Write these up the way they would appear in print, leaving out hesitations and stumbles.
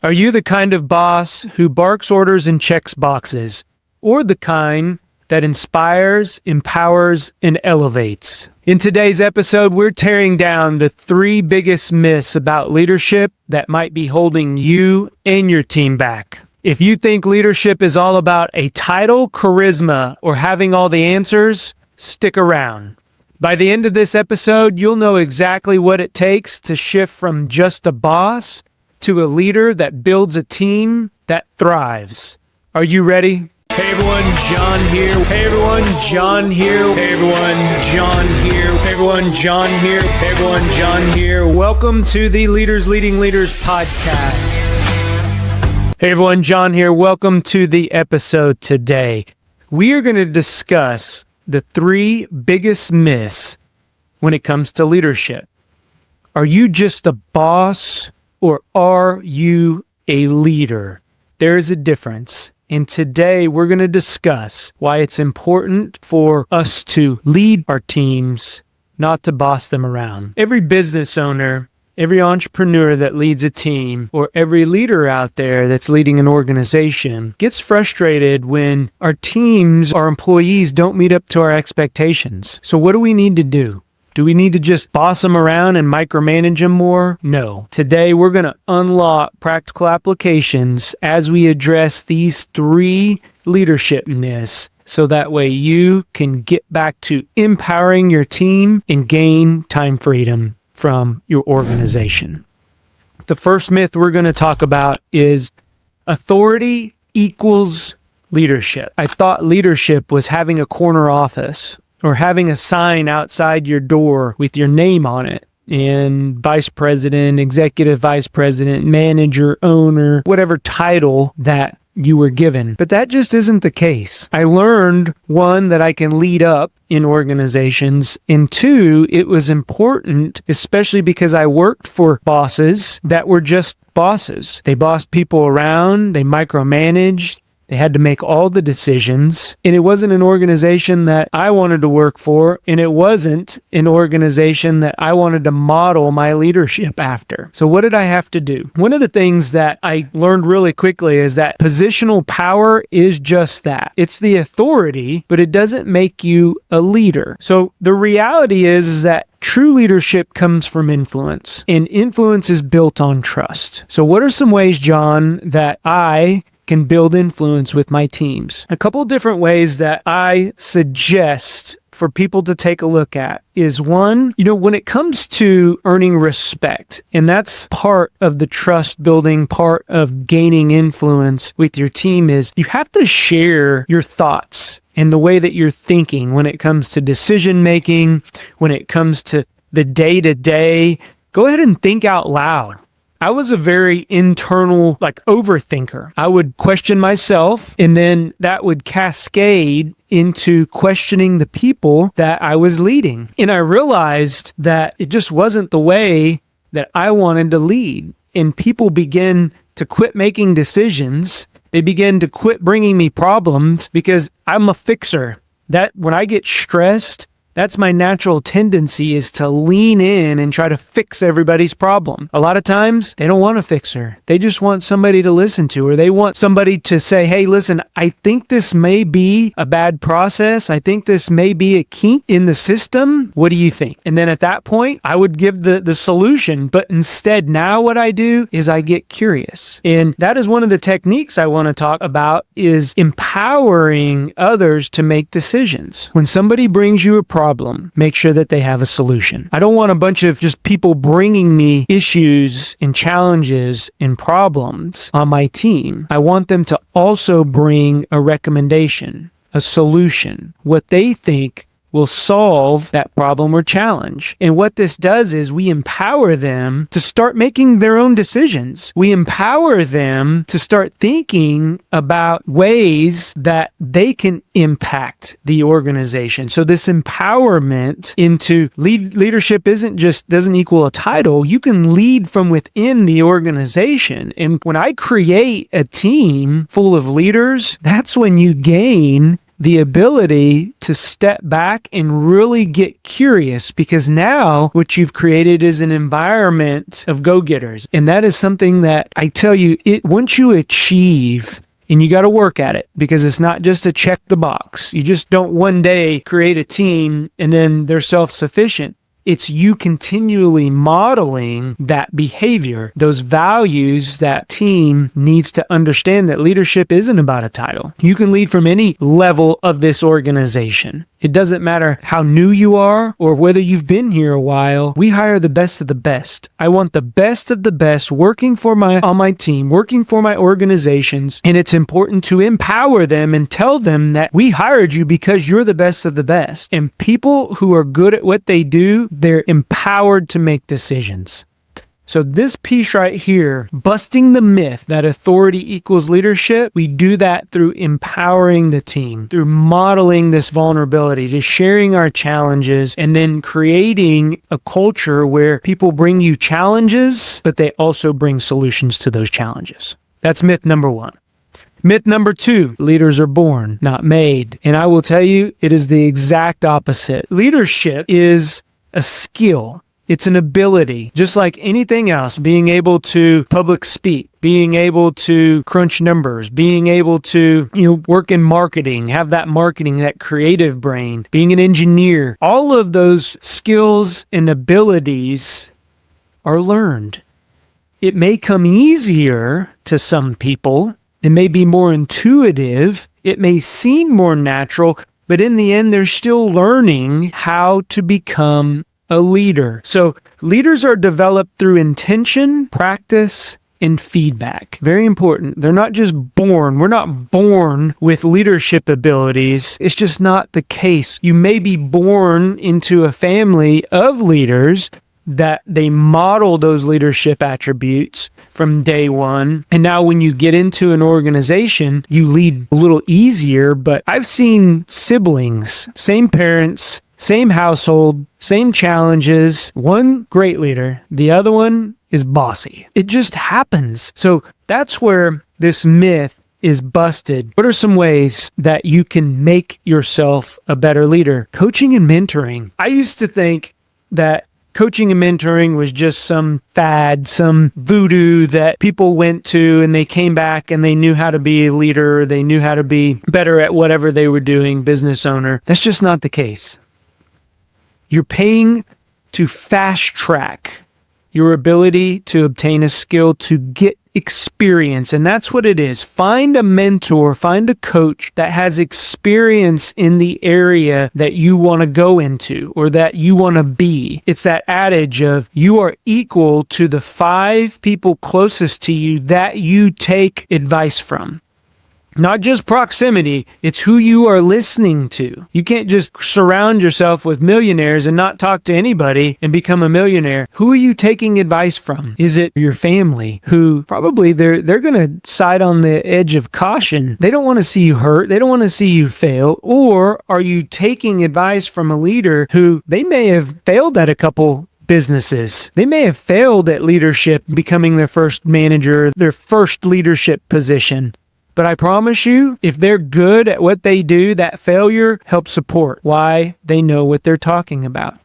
Are you the kind of boss who barks orders and checks boxes, or the kind that inspires, empowers, and elevates? In today's episode, we're tearing down the 3 biggest myths about leadership that might be holding you and your team back. If you think leadership is all about a title, charisma, or having all the answers, stick around. By the end of this episode, you'll know exactly what it takes to shift from just a boss to a leader that builds a team that thrives. Are you ready? Hey everyone, John here. Hey everyone, John here. Hey everyone, John here. Hey everyone, John here. Hey everyone, John here. Welcome to the Leaders Leading Leaders podcast. Hey everyone, John here. Welcome to the episode today. We are going to discuss the 3 biggest myths when it comes to leadership. Are you just a boss? Or are you a leader? There is a difference. And today we're going to discuss why it's important for us to lead our teams, not to boss them around. Every business owner, every entrepreneur that leads a team, or every leader out there that's leading an organization gets frustrated when our teams, our employees don't meet up to our expectations. So what do we need to do? Do we need to just boss them around and micromanage them more? No. Today, we're going to unlock practical applications as we address these 3 leadership myths so that way you can get back to empowering your team and gain time freedom from your organization. The first myth we're going to talk about is authority equals leadership. I thought leadership was having a corner office or having a sign outside your door with your name on it, and vice president, executive vice president, manager, owner, whatever title that you were given. But that just isn't the case. I learned, 1, that I can lead up in organizations, and 2, it was important, especially because I worked for bosses that were just bosses. They bossed people around, they micromanaged, they had to make all the decisions, and it wasn't an organization that I wanted to work for, and it wasn't an organization that I wanted to model my leadership after. So what did I have to do? One of the things that I learned really quickly is that positional power is just that. It's the authority, but it doesn't make you a leader. So the reality is that true leadership comes from influence, and influence is built on trust. So what are some ways, John, that I can build influence with my teams? A couple of different ways that I suggest for people to take a look at is 1, when it comes to earning respect, and that's part of the trust building, part of gaining influence with your team, is you have to share your thoughts and the way that you're thinking when it comes to decision making, when it comes to the day-to-day. Go ahead and think out loud. I was a very internal, overthinker. I would question myself, and then that would cascade into questioning the people that I was leading. And I realized that it just wasn't the way that I wanted to lead. And people begin to quit making decisions. They begin to quit bringing me problems because I'm a fixer. That when I get stressed, that's my natural tendency, is to lean in and try to fix everybody's problem. A lot of times, they don't want a fixer. They just want somebody to listen to, or they want somebody to say, hey, listen, I think this may be a bad process. I think this may be a kink in the system. What do you think? And then at that point, I would give the solution. But instead, now what I do is I get curious. And that is one of the techniques I want to talk about, is empowering others to make decisions. When somebody brings you a problem, make sure that they have a solution. I don't want a bunch of just people bringing me issues and challenges and problems on my team. I want them to also bring a recommendation, a solution, what they think will solve that problem or challenge. And what this does is we empower them to start making their own decisions. We empower them to start thinking about ways that they can impact the organization. So this empowerment into leadership doesn't equal a title. You can lead from within the organization. And when I create a team full of leaders, that's when you gain the ability to step back and really get curious, because now what you've created is an environment of go-getters. And that is something that I tell you, once you achieve, and you got to work at it, because it's not just a check the box. You just don't one day create a team and then they're self-sufficient. It's you continually modeling that behavior, those values. That team needs to understand that leadership isn't about a title. You can lead from any level of this organization. It doesn't matter how new you are or whether you've been here a while. We hire the best of the best. I want the best of the best working on my team, working for my organizations. And it's important to empower them and tell them that we hired you because you're the best of the best. And people who are good at what they do, they're empowered to make decisions. So this piece right here, busting the myth that authority equals leadership, we do that through empowering the team, through modeling this vulnerability, just sharing our challenges, and then creating a culture where people bring you challenges, but they also bring solutions to those challenges. That's myth number one. Myth number two, leaders are born, not made. And I will tell you, it is the exact opposite. Leadership is a skill. It's an ability, just like anything else, being able to public speak, being able to crunch numbers, being able to, work in marketing, have that marketing, that creative brain, being an engineer. All of those skills and abilities are learned. It may come easier to some people. It may be more intuitive. It may seem more natural, but in the end, they're still learning how to become a leader. So leaders are developed through intention, practice, and feedback. Very important. They're not just born. We're not born with leadership abilities. It's just not the case. You may be born into a family of leaders that they model those leadership attributes from day one. And now when you get into an organization, you lead a little easier. But I've seen siblings, same parents, same household, same challenges. One great leader, the other one is bossy. It just happens. So that's where this myth is busted. What are some ways that you can make yourself a better leader? Coaching and mentoring. I used to think that coaching and mentoring was just some fad, some voodoo that people went to and they came back and they knew how to be a leader. They knew how to be better at whatever they were doing, business owner. That's just not the case. You're paying to fast track your ability to obtain a skill, to get experience. And that's what it is. Find a mentor, find a coach that has experience in the area that you want to go into or that you want to be. It's that adage of you are equal to the 5 people closest to you that you take advice from. Not just proximity, it's who you are listening to. You can't just surround yourself with millionaires and not talk to anybody and become a millionaire. Who are you taking advice from? Is it your family, who probably they're going to side on the edge of caution? They don't want to see you hurt. They don't want to see you fail. Or are you taking advice from a leader who they may have failed at a couple businesses? They may have failed at leadership, becoming their first manager, their first leadership position. But I promise you, if they're good at what they do, that failure helps support why they know what they're talking about.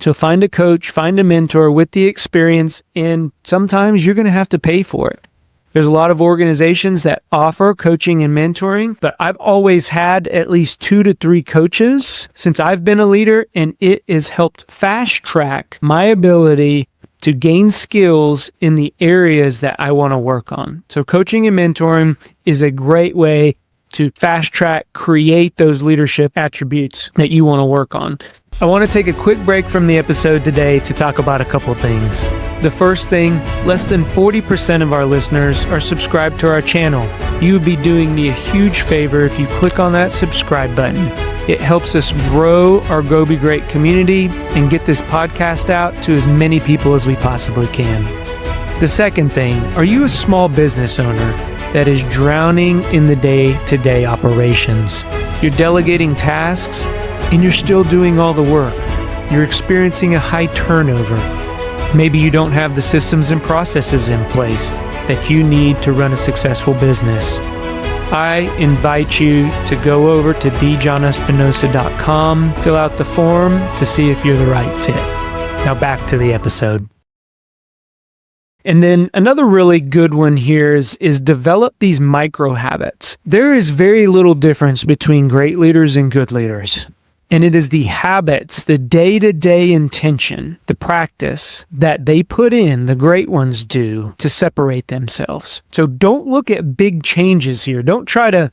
So find a coach, find a mentor with the experience, and sometimes you're going to have to pay for it. There's a lot of organizations that offer coaching and mentoring, but I've always had at least 2 to 3 coaches since I've been a leader, and it has helped fast track my ability to gain skills in the areas that I want to work on. So coaching and mentoring is a great way to fast track, create those leadership attributes that you want to work on. I want to take a quick break from the episode today to talk about a couple things. The first thing, less than 40% of our listeners are subscribed to our channel. You would be doing me a huge favor if you click on that subscribe button. It helps us grow our Go Be Great community and get this podcast out to as many people as we possibly can. The second thing, are you a small business owner that is drowning in the day-to-day operations? You're delegating tasks and you're still doing all the work. You're experiencing a high turnover. Maybe you don't have the systems and processes in place that you need to run a successful business. I invite you to go over to thejohnespinosa.com, fill out the form to see if you're the right fit. Now back to the episode. And then another really good one here is develop these micro habits. There is very little difference between great leaders and good leaders. And it is the habits, the day-to-day intention, the practice that they put in, the great ones do, to separate themselves. So don't look at big changes here. Don't try to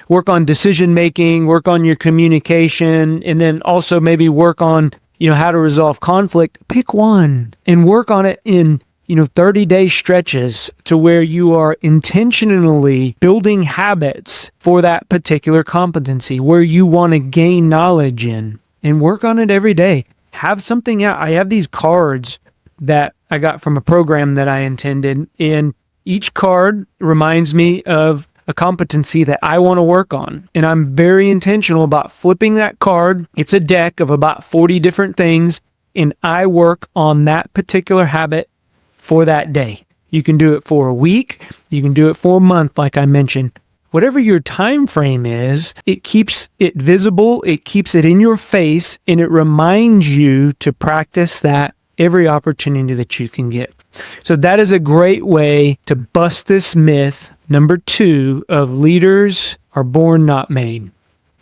work on decision-making, work on your communication, and then also maybe work on, how to resolve conflict. Pick one and work on it in 30-day stretches to where you are intentionally building habits for that particular competency where you want to gain knowledge in, and work on it every day. Have something out. I have these cards that I got from a program that I attended, and each card reminds me of a competency that I want to work on. And I'm very intentional about flipping that card. It's a deck of about 40 different things, and I work on that particular habit for that day. You can do it for a week. You can do it for a month, like I mentioned. Whatever your time frame is, it keeps it visible, it keeps it in your face, and it reminds you to practice that every opportunity that you can get. So that is a great way to bust this myth, number 2, of leaders are born, not made.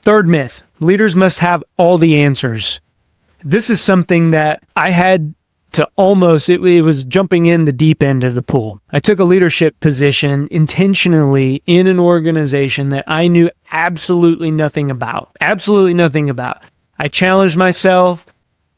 Third myth, leaders must have all the answers. This is something that I had to it was jumping in the deep end of the pool. I took a leadership position intentionally in an organization that I knew absolutely nothing about. I challenged myself.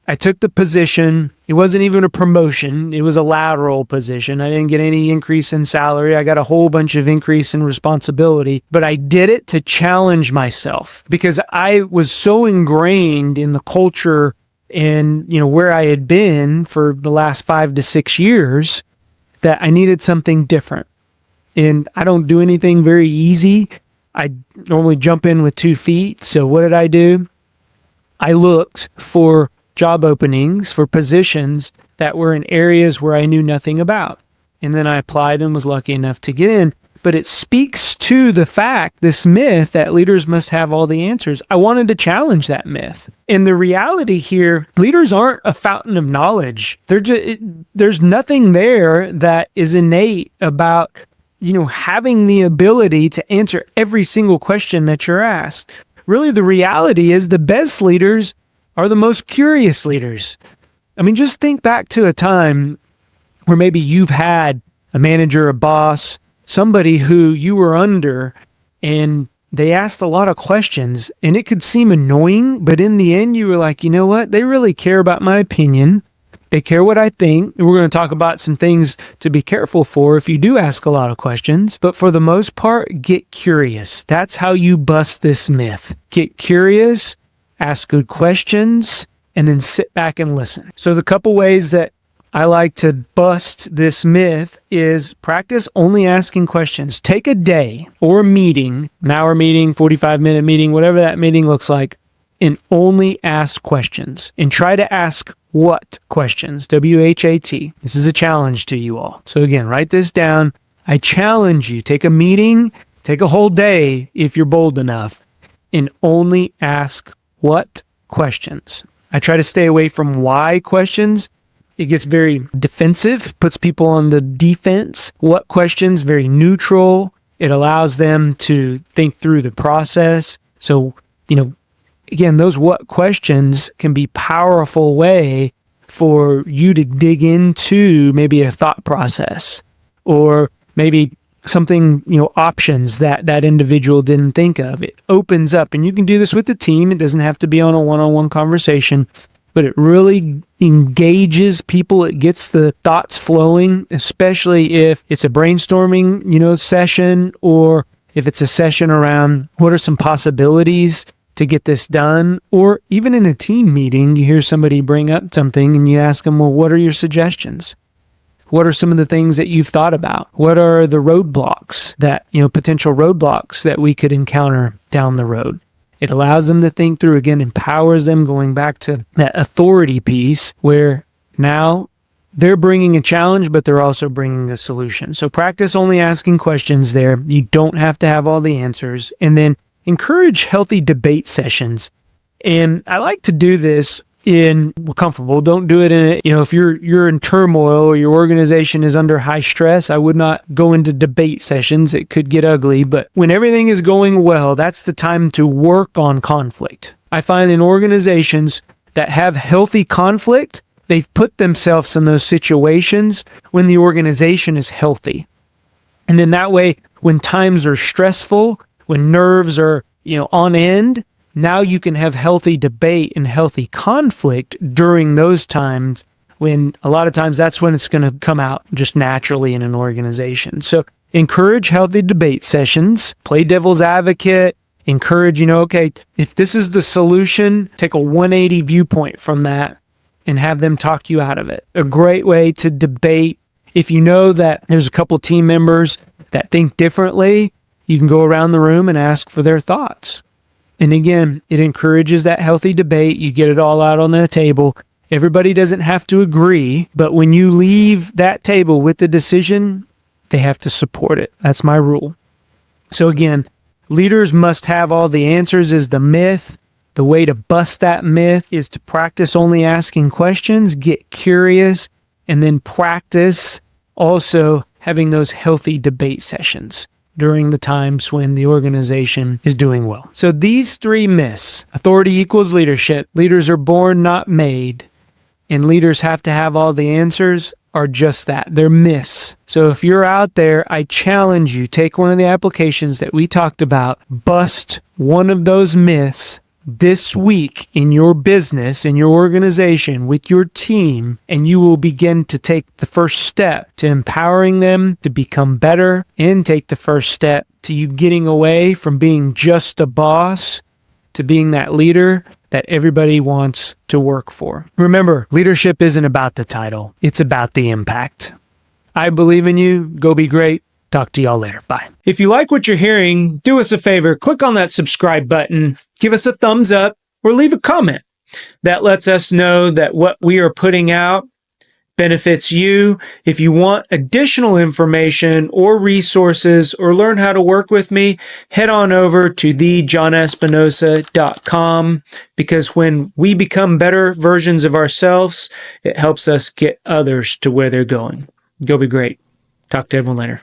I took the position. It wasn't even a promotion. It was a lateral position. I didn't get any increase in salary. I got a whole bunch of increase in responsibility, but I did it to challenge myself because I was so ingrained in the culture and, where I had been for the last 5 to 6 years, that I needed something different. And I don't do anything very easy. I normally jump in with 2 feet. So what did I do? I looked for job openings, for positions that were in areas where I knew nothing about. And then I applied and was lucky enough to get in. But it speaks to the fact, this myth that leaders must have all the answers. I wanted to challenge that myth. And the reality here, leaders aren't a fountain of knowledge. There's nothing there that is innate about, having the ability to answer every single question that you're asked. Really, the reality is the best leaders are the most curious leaders. I mean, just think back to a time where maybe you've had a manager, a boss, somebody who you were under, and they asked a lot of questions, and it could seem annoying, but in the end, you were like, you know what? They really care about my opinion. They care what I think. And we're going to talk about some things to be careful for if you do ask a lot of questions. But for the most part, get curious. That's how you bust this myth. Get curious, ask good questions, and then sit back and listen. So the couple ways that I like to bust this myth is practice only asking questions. Take a day or a meeting, an hour meeting, 45-minute meeting, whatever that meeting looks like, and only ask questions. And try to ask what questions? W-H-A-T. This is a challenge to you all. So again, write this down. I challenge you. Take a meeting, take a whole day if you're bold enough, and only ask what questions. I try to stay away from why questions. It gets very defensive, puts people on the defense. What questions? Very neutral. It allows them to think through the process. So, again, those what questions can be powerful way for you to dig into maybe a thought process or maybe something, options that individual didn't think of. It opens up, and you can do this with the team. It doesn't have to be on a one-on-one conversation, but it really engages people. It gets the thoughts flowing, especially if it's a brainstorming, session, or if it's a session around what are some possibilities to get this done, or even in a team meeting, you hear somebody bring up something and you ask them, well, what are your suggestions? What are some of the things that you've thought about? What are the roadblocks that, potential roadblocks that we could encounter down the road? It allows them to think through, again, empowers them, going back to that authority piece where now They're bringing a challenge, but they're also bringing a solution. So practice only asking questions there. You don't have to have all the answers. And then encourage healthy debate sessions. And I like to do this comfortable. Don't do it if you're in turmoil or your organization is under high stress. I would not go into debate sessions. It could get ugly. But when everything is going well, that's the time to work on conflict. I find in organizations that have healthy conflict, they've put themselves in those situations when the organization is healthy. And then that way, when times are stressful, when nerves are, on end, now you can have healthy debate and healthy conflict during those times, when a lot of times that's when it's going to come out just naturally in an organization. So encourage healthy debate sessions, play devil's advocate, encourage, okay, if this is the solution, take a 180 viewpoint from that and have them talk you out of it. A great way to debate. If you know that there's a couple team members that think differently, you can go around the room and ask for their thoughts. And again, it encourages that healthy debate. You get it all out on the table. Everybody doesn't have to agree, but when you leave that table with the decision, they have to support it. That's my rule. So again, leaders must have all the answers is the myth. The way to bust that myth is to practice only asking questions, get curious, and then practice also having those healthy debate sessions during the times when the organization is doing well. So these three myths: authority equals leadership, leaders are born, not made, and leaders have to have all the answers, are just that. They're myths. So if you're out there, I challenge you, take one of the applications that we talked about, bust one of those myths this week in your business, in your organization, with your team, and you will begin to take the first step to empowering them to become better, and take the first step to you getting away from being just a boss to being that leader that everybody wants to work for. Remember, leadership isn't about the title. It's about the impact. I believe in you. Go be great. Talk to y'all later. Bye. If you like what you're hearing, do us a favor. Click on that subscribe button. Give us a thumbs up or leave a comment. That lets us know that what we are putting out benefits you. If you want additional information or resources or learn how to work with me, head on over to thejohnespinosa.com, because when we become better versions of ourselves, it helps us get others to where they're going. Go be great. Talk to everyone later.